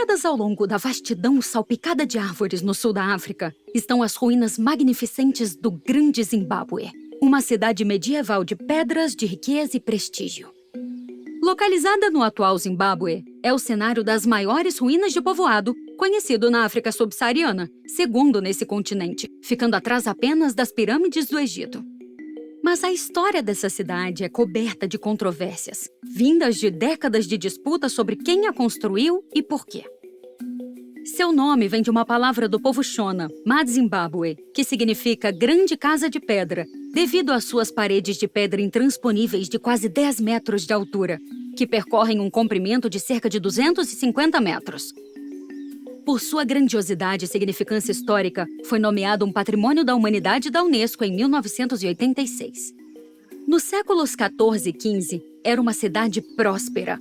Espalhadas ao longo da vastidão salpicada de árvores no sul da África, estão as ruínas magnificentes do Grande Zimbábue, uma cidade medieval de pedras, de riqueza e prestígio. Localizada no atual Zimbábue, é o cenário das maiores ruínas de povoado conhecido na África subsaariana, segundo nesse continente, ficando atrás apenas das pirâmides do Egito. Mas a história dessa cidade é coberta de controvérsias, vindas de décadas de disputa sobre quem a construiu e por quê. Seu nome vem de uma palavra do povo Shona, Madzimbabwe, que significa grande casa de pedra, devido às suas paredes de pedra intransponíveis de quase 10 metros de altura, que percorrem um comprimento de cerca de 250 metros. Por sua grandiosidade e significância histórica, foi nomeado um Patrimônio da Humanidade da Unesco em 1986. Nos séculos XIV e XV, era uma cidade próspera.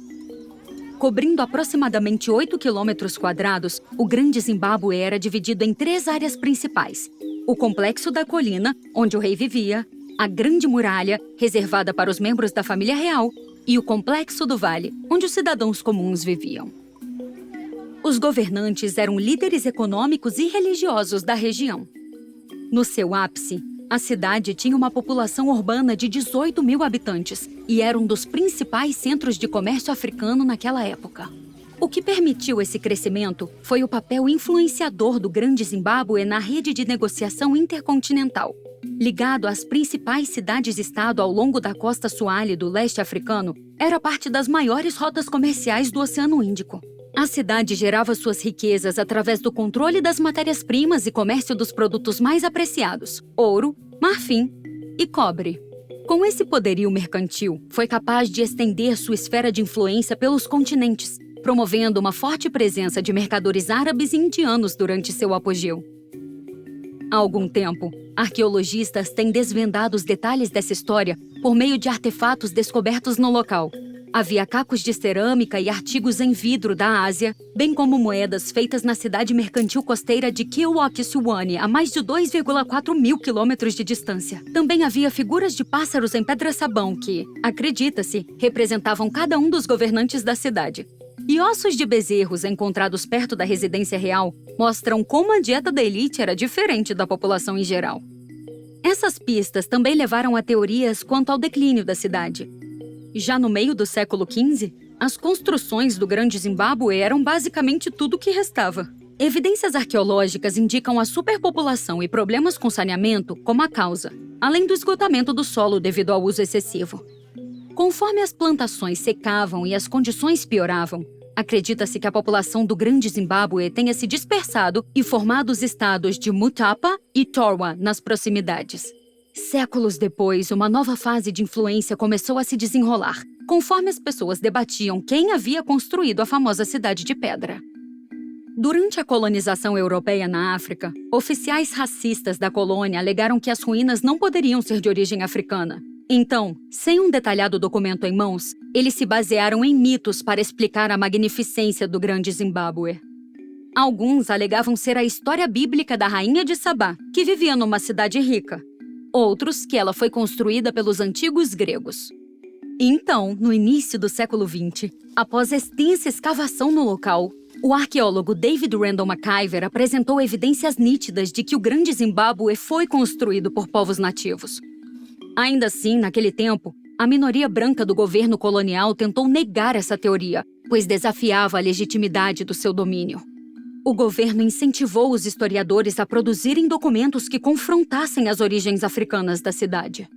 Cobrindo aproximadamente 8 quilômetros quadrados, o Grande Zimbábue era dividido em 3 áreas principais. O Complexo da Colina, onde o rei vivia, a Grande Muralha, reservada para os membros da família real, e o Complexo do Vale, onde os cidadãos comuns viviam. Os governantes eram líderes econômicos e religiosos da região. No seu ápice, a cidade tinha uma população urbana de 18 mil habitantes e era um dos principais centros de comércio africano naquela época. O que permitiu esse crescimento foi o papel influenciador do Grande Zimbábue na rede de negociação intercontinental. Ligado às principais cidades-estado ao longo da costa Swahili do leste africano, era parte das maiores rotas comerciais do Oceano Índico. A cidade gerava suas riquezas através do controle das matérias-primas e comércio dos produtos mais apreciados, ouro, marfim e cobre. Com esse poderio mercantil, foi capaz de estender sua esfera de influência pelos continentes, promovendo uma forte presença de mercadores árabes e indianos durante seu apogeu. Há algum tempo, arqueologistas têm desvendado os detalhes dessa história por meio de artefatos descobertos no local. Havia cacos de cerâmica e artigos em vidro da Ásia, bem como moedas feitas na cidade mercantil costeira de Kilokitsuwane, a mais de 2,4 mil quilômetros de distância. Também havia figuras de pássaros em pedra-sabão que, acredita-se, representavam cada um dos governantes da cidade. E ossos de bezerros encontrados perto da residência real mostram como a dieta da elite era diferente da população em geral. Essas pistas também levaram a teorias quanto ao declínio da cidade. Já no meio do século XV, as construções do Grande Zimbábue eram basicamente tudo o que restava. Evidências arqueológicas indicam a superpopulação e problemas com saneamento como a causa, além do esgotamento do solo devido ao uso excessivo. Conforme as plantações secavam e as condições pioravam, acredita-se que a população do Grande Zimbábue tenha se dispersado e formado os estados de Mutapa e Torwa nas proximidades. Séculos depois, uma nova fase de influência começou a se desenrolar, conforme as pessoas debatiam quem havia construído a famosa Cidade de Pedra. Durante a colonização europeia na África, oficiais racistas da colônia alegaram que as ruínas não poderiam ser de origem africana. Então, sem um detalhado documento em mãos, eles se basearam em mitos para explicar a magnificência do Grande Zimbábue. Alguns alegavam ser a história bíblica da rainha de Sabá, que vivia numa cidade rica. Outros, que ela foi construída pelos antigos gregos. Então, no início do século XX, após extensa escavação no local, o arqueólogo David Randall McIver apresentou evidências nítidas de que o Grande Zimbábue foi construído por povos nativos. Ainda assim, naquele tempo, a minoria branca do governo colonial tentou negar essa teoria, pois desafiava a legitimidade do seu domínio. O governo incentivou os historiadores a produzirem documentos que confrontassem as origens africanas da cidade.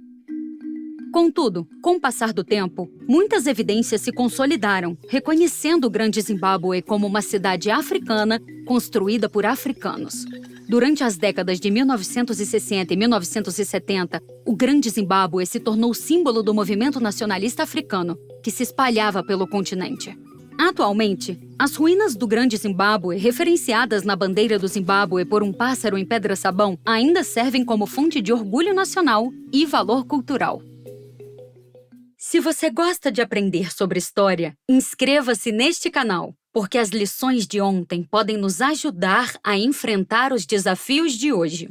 Contudo, com o passar do tempo, muitas evidências se consolidaram, reconhecendo o Grande Zimbábue como uma cidade africana construída por africanos. Durante as décadas de 1960 e 1970, o Grande Zimbábue se tornou símbolo do movimento nacionalista africano, que se espalhava pelo continente. Atualmente, as ruínas do Grande Zimbábue, referenciadas na bandeira do Zimbábue por um pássaro em pedra-sabão, ainda servem como fonte de orgulho nacional e valor cultural. Se você gosta de aprender sobre história, inscreva-se neste canal, porque as lições de ontem podem nos ajudar a enfrentar os desafios de hoje.